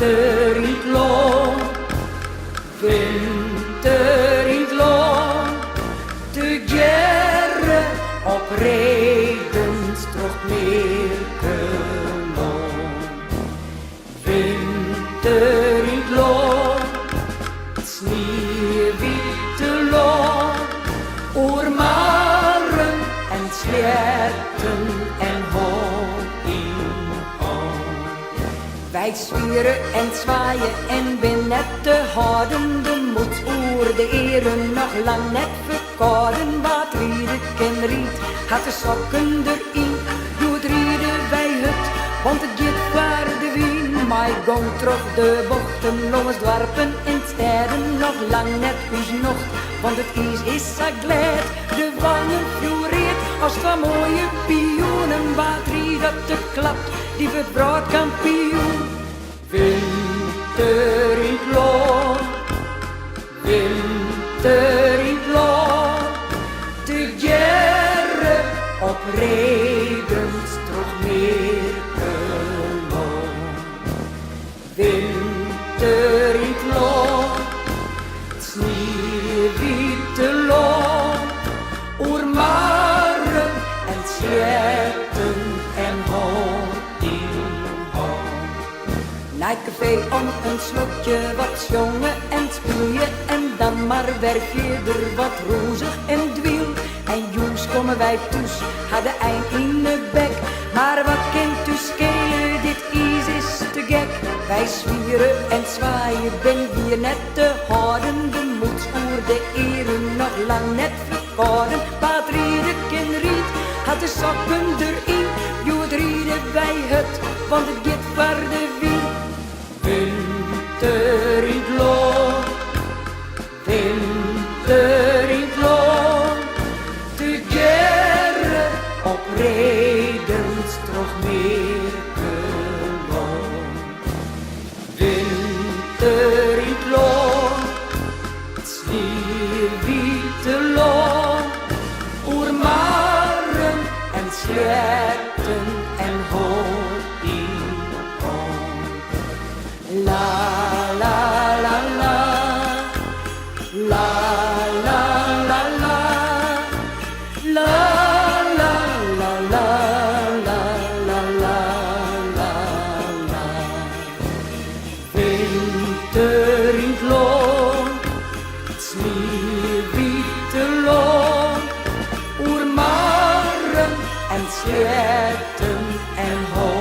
winter in het loon, winter in het loon, de gerre op Redenstrocht Meerkeloon. Winter in het loon, het sneeuwwitte loon, oermaren en slerten en hoon in hoon. Wij zwieren en zwaaien en ben net te houden, de moed oer de eren nog lang net verkouden. Wat rieden ken riet, had de sokken erin, doe het rieden bij het, want het gaat waar de wien. Maar gong trof de bochten, longens dwarpen en steden, nog lang net us nog, want het ijs is zo glad. De wangen floreert als van mooie pioenen, wat ried dat de klapt, die verbraad kampioen. Winter in het loon, winter in het loon, de gerre op Redenstrocht Meerkeloon. Winter in het loon, het sneeuwwitte loon, oermaren en sjerten en hoon in hoon. Naar het café om een slokje wat jongen en spuien en dan maar werk je er wat rozig en dwiel. En jongens komen wij toes, hadden eind in de bek, maar wat kent u schelen, dit is te gek. Wij zwieren en zwaaien, ben hier net te houden, de moed oer de eren nog lang net verkouden. Wat rieden ken riet, had de sokken erin, doe het rieden bij het, want het gaat waar de wiel. Winter in het loon, winter in het loon, de gerre op Redenstrocht Meerkeloon. Winter in het loon, het sneeuwwitte loon, oermaren en sjerten en hoon in hoon. La la la la, la la la la, la la la la, la la la la la. Winter in het loon, het sneeuwwitte loon, oermaren en sjerten en hoon.